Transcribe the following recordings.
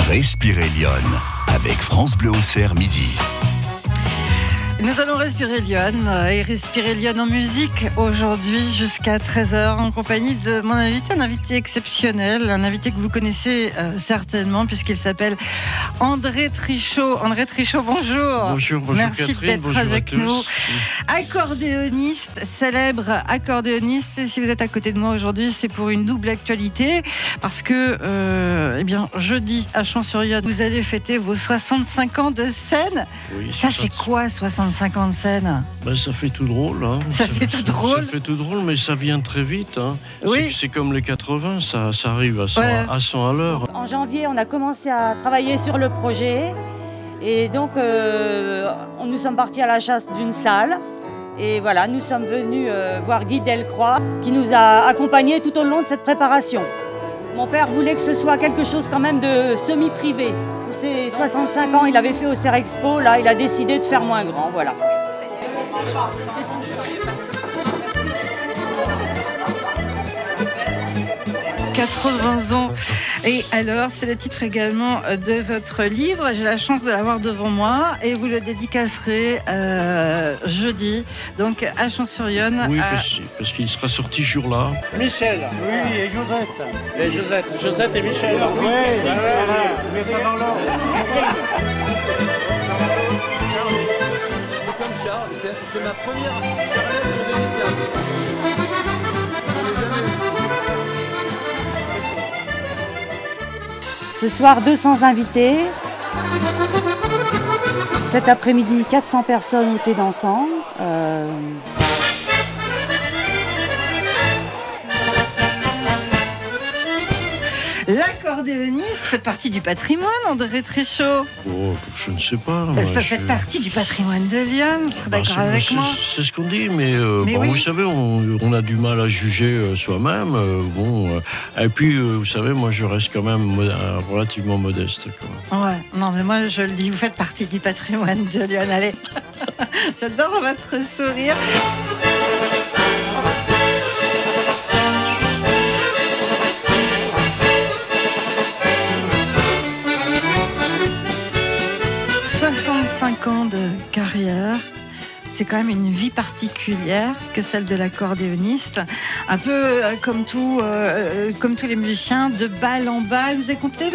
Respirer Lyon avec France Bleu Auxerre midi. Nous allons respirer Lyon et respirer Lyon en musique aujourd'hui jusqu'à 13h en compagnie de mon invité, un invité exceptionnel, un invité que vous connaissez certainement puisqu'il s'appelle André Trichot. André Trichot, bonjour. Bonjour Merci Catherine, d'être avec nous. tous. Accordéoniste, célèbre accordéoniste. Et si vous êtes à côté de moi aujourd'hui, c'est pour une double actualité parce que jeudi à Champs-sur-Yonne, vous allez fêter vos 65 ans de scène. Oui, Ça fait quoi 65 ans de scène? Ça fait tout drôle. Hein. Ça fait tout drôle. Ça fait tout drôle, mais ça vient très vite. Hein. Oui. C'est comme les 80, ça arrive à 100, Ouais. à 100 à l'heure. En janvier, on a commencé à travailler sur le projet et donc nous sommes partis à la chasse d'une salle et voilà, nous sommes venus voir Guy Delcroix qui nous a accompagnés tout au long de cette préparation. Mon père voulait que ce soit quelque chose quand même de semi-privé. Pour ses 65 ans, il avait fait au Cerexpo, là il a décidé de faire moins grand, voilà. C'était son choix. 80 ans. Et alors, c'est le titre également de votre livre. J'ai la chance de l'avoir devant moi et vous le dédicacerez jeudi, donc à Champs-sur-Yonne. Oui, parce qu'il sera sorti ce jour-là. Michel, oui, et Josette. Et Josette, Josette et Michel. Oui, voilà, mais ça dans l'ordre. C'est comme Charles, c'est ma première dédicace. Ce soir, 200 invités. Cet après-midi, 400 personnes au thé dansant. L'accordéoniste fait partie du patrimoine, André Trichot. Oh, je ne sais pas. Moi, Elle fait partie du patrimoine de Lyon, vous serez d'accord avec moi? C'est ce qu'on dit, mais oui. vous savez, on a du mal à juger soi-même. Et puis, vous savez, moi, je reste quand même relativement modeste. Quoi. Ouais, non, mais moi, je le dis, vous faites partie du patrimoine de Lyon. Allez, j'adore votre sourire. « 65 ans de carrière, c'est quand même une vie particulière que celle de l'accordéoniste. Un peu comme tous les musiciens, de balle en balle. Vous avez compté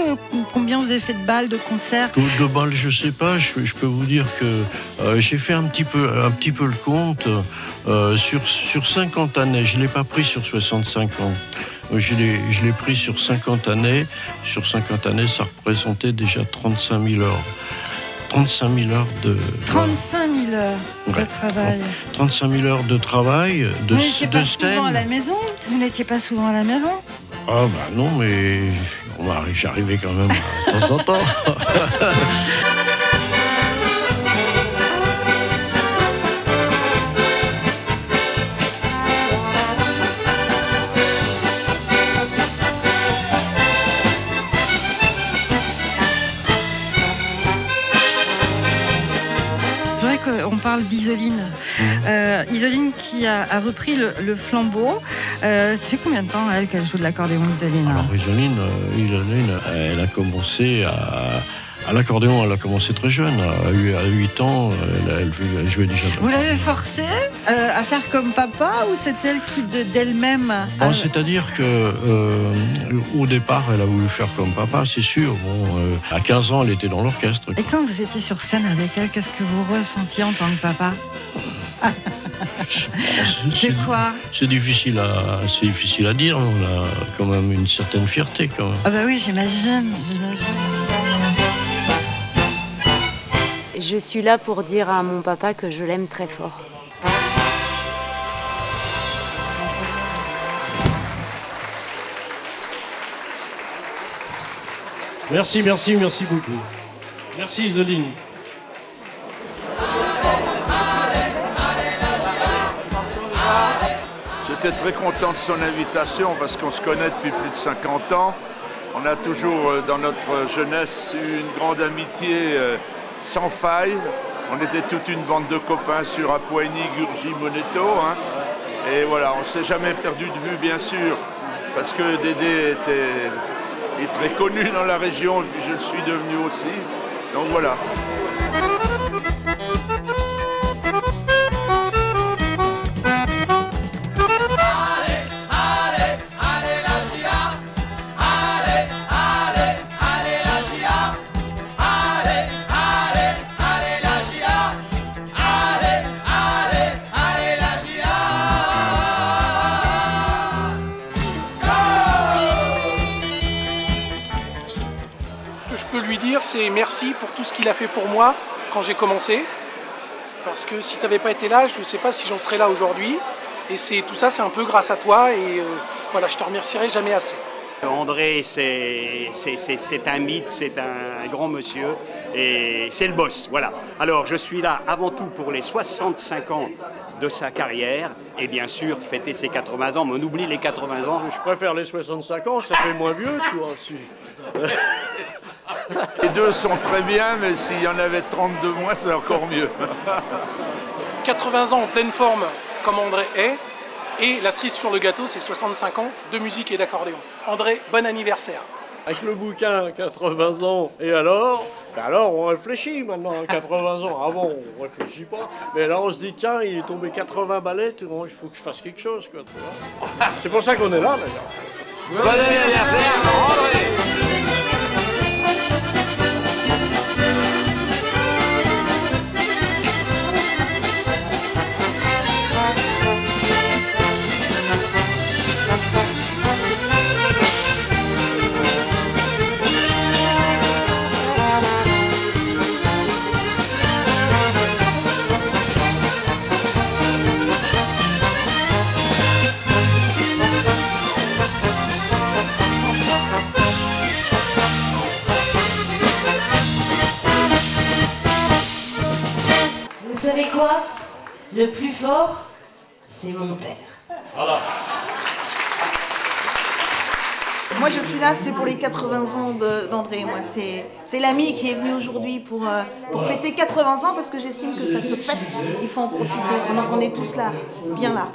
combien vous avez fait de balles, de concerts? De balles, je sais pas. Je peux vous dire que j'ai fait un petit peu le compte sur 50 années. Je l'ai pas pris sur 65 ans. Je l'ai pris sur 50 années. Sur 50 années, ça représentait déjà 35 000 heures. 35 000 heures de... 35 000 heures de travail. 35 000 heures de travail, de Vous n'étiez pas scène. souvent à la maison? Vous n'étiez pas souvent à la maison? Ah non, mais j'arrivais quand même de temps en temps. On parle d'Isoline. Isoline qui a repris le flambeau. Ça fait combien de temps, elle, qu'elle joue de l'accordéon, Isoline? Alors, Isoline, elle a commencé à l'accordéon, elle a commencé très jeune. À 8 ans, elle jouait déjà. Vous l'avez forcée à faire comme papa ou c'est elle qui, d'elle-même... C'est-à-dire que au départ, elle a voulu faire comme papa, c'est sûr. À 15 ans, elle était dans l'orchestre. Et quand vous étiez sur scène avec elle, qu'est-ce que vous ressentiez en tant que papa? C'est quoi? C'est difficile à dire. On a quand même une certaine fierté, quand même. Ah bah oui, j'imagine. Je suis là pour dire à mon papa que je l'aime très fort. Merci beaucoup. Merci Isoline. J'étais très content de son invitation parce qu'on se connaît depuis plus de 50 ans. On a toujours, dans notre jeunesse, eu une grande amitié sans faille. On était toute une bande de copains sur Apoigny, Gurgy, Moneto. Hein. Et voilà, on ne s'est jamais perdu de vue, bien sûr, parce que Dédé est très connu dans la région, et puis je le suis devenu aussi. Donc voilà. Ce que je peux lui dire, c'est merci pour tout ce qu'il a fait pour moi quand j'ai commencé. Parce que si tu n'avais pas été là, je ne sais pas si j'en serais là aujourd'hui. Et tout ça, c'est un peu grâce à toi. Et voilà, je te remercierai jamais assez. André, c'est un mythe, c'est un grand monsieur. Et c'est le boss, voilà. Alors, je suis là avant tout pour les 65 ans de sa carrière. Et bien sûr, fêter ses 80 ans. Mais on oublie les 80 ans. Je préfère les 65 ans, ça fait moins vieux, tu vois. Les deux sont très bien, mais s'il y en avait 32 moins, c'est encore mieux. 80 ans en pleine forme, comme André est. Et la cerise sur le gâteau, c'est 65 ans de musique et d'accordéon. André, bon anniversaire. Avec le bouquin 80 ans, et alors alors on réfléchit maintenant à 80 ans. Avant on réfléchit pas, mais là on se dit tiens il est tombé 80 ballets, il faut que je fasse quelque chose. C'est pour ça qu'on est là d'ailleurs. Bon anniversaire André. Vous savez quoi? Le plus fort, c'est mon père. Voilà. Moi je suis là, c'est pour les 80 ans d'André. Moi c'est l'ami qui est venu aujourd'hui pour fêter 80 ans parce que j'estime que ça se fête. Il faut en profiter. Donc on est tous là, bien là.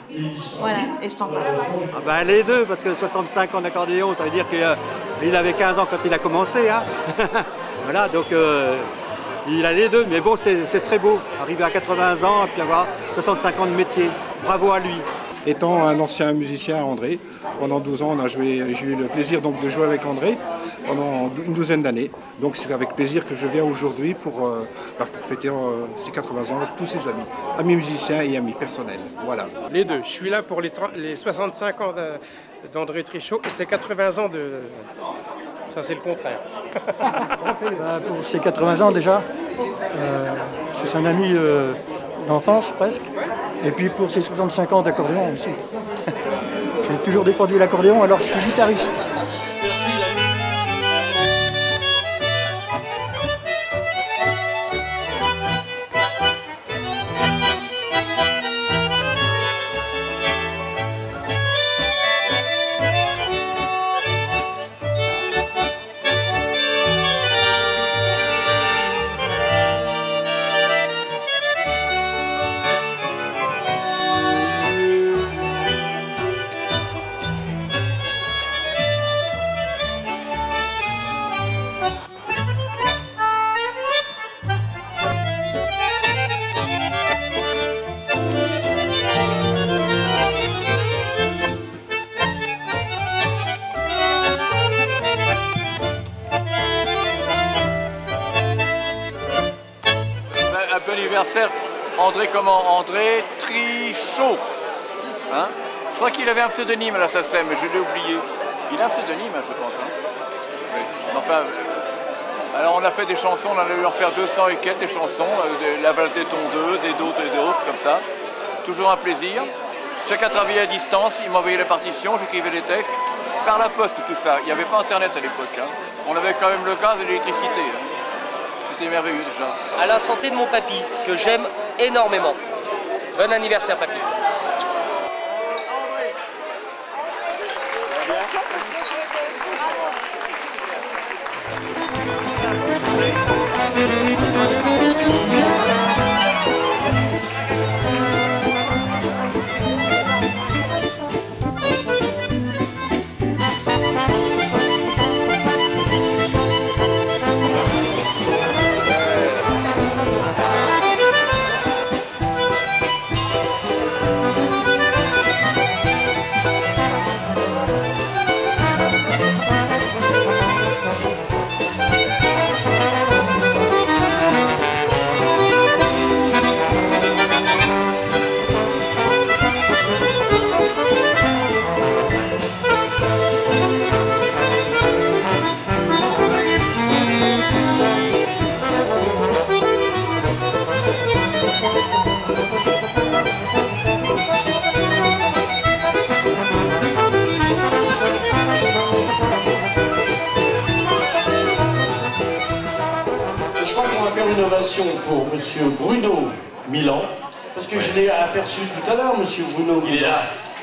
Voilà, et je t'en passe. Ah ben, les deux, parce que 65 ans d'accordéon, ça veut dire qu'il avait 15 ans quand il a commencé. Hein. Voilà, donc il a les deux. Mais bon, c'est très beau. Arriver à 80 ans et puis avoir 65 ans de métier. Bravo à lui. Étant un ancien musicien, André, pendant 12 ans, j'ai eu le plaisir donc, de jouer avec André pendant une douzaine d'années. Donc c'est avec plaisir que je viens aujourd'hui pour fêter ses 80 ans avec tous ses amis musiciens et amis personnels. Voilà. Les deux. Je suis là pour les 65 ans d'André Trichot et ses 80 ans de... Ça c'est le contraire. Pour ses 80 ans déjà, c'est un ami d'enfance presque. Et puis pour ses 65 ans d'accordéon aussi. J'ai toujours défendu l'accordéon, alors je suis guitariste. Bon anniversaire, André comment? André Trichot. Hein? Je crois qu'il avait un pseudonyme à la SACEM, mais je l'ai oublié. Il a un pseudonyme, je pense. Hein? Oui. Enfin, alors on a fait des chansons, on a dû en faire 200 et quelques des chansons, La valse des tondeuses et d'autres comme ça. Toujours un plaisir. Chacun travaillait à distance, il m'envoyait les partitions, j'écrivais les textes. Par la poste, tout ça. Il n'y avait pas Internet à l'époque. Hein. On avait quand même le gaz et l'électricité. Hein. C'était merveilleux déjà. À la santé de mon papy, que j'aime énormément. Bon anniversaire, papy. Innovation pour Monsieur Bruno Milan, parce que je l'ai aperçu tout à l'heure, Monsieur Bruno Milan.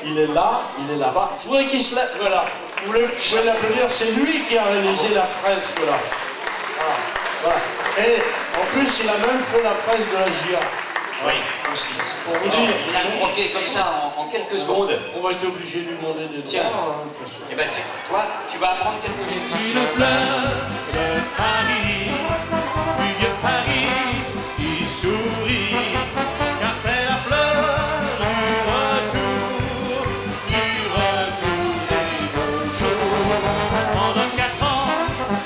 Il est là, il est là-bas. Je voudrais qu'il se lève, voilà. Vous pouvez l'applaudir, c'est lui qui a réalisé la fresque, là. Voilà. Et en plus, il a même fait la fresque de la GIA. Oui, aussi. Pour vous dire, il a croqué comme ça en quelques secondes. On va être obligé de lui demander des Tiens, et ben toi, tu vas apprendre quelque chose. Une fleur de Paris, du vieux Paris qui sourit, car c'est la fleur du retour des beaux jours. Pendant 4 ans,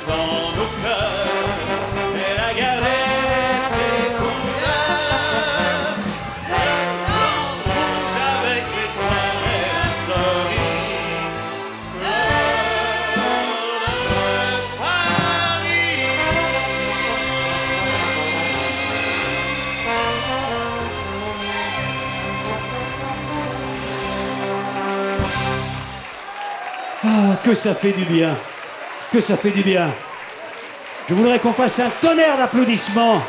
dans nos cœurs, elle a gardé ses couleurs. Le blanc rouge avec l'espoir, elle a fleuri. Ah, que ça fait du bien, que ça fait du bien. Je voudrais qu'on fasse un tonnerre d'applaudissements.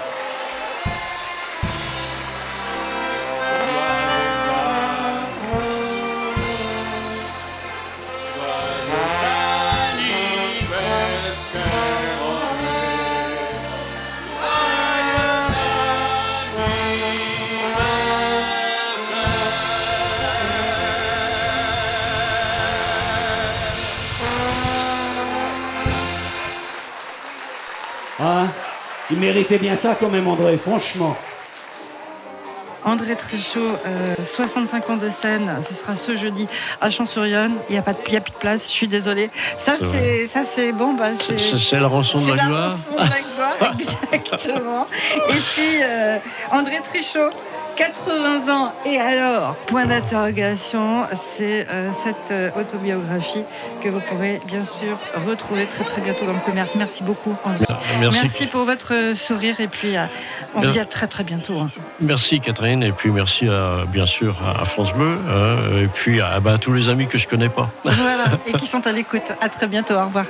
Ah, il méritait bien ça quand même, André, franchement. André Trichot, 65 ans de scène, ce sera ce jeudi à Champs-sur-Yonne. Il n'y a plus de place, je suis désolée. Ça c'est bon, bah c'est la rançon de la gloire. C'est la rançon de la gloire, exactement. Et puis André Trichot, 80 ans, et alors, point d'interrogation, c'est cette autobiographie que vous pourrez bien sûr retrouver très très bientôt dans le commerce. Merci beaucoup, André. Merci pour votre sourire, et puis on se dit à très très bientôt. Merci Catherine, et puis merci bien sûr à France Bleu, et puis à tous les amis que je connais pas. Voilà, et qui sont à l'écoute. À très bientôt, au revoir.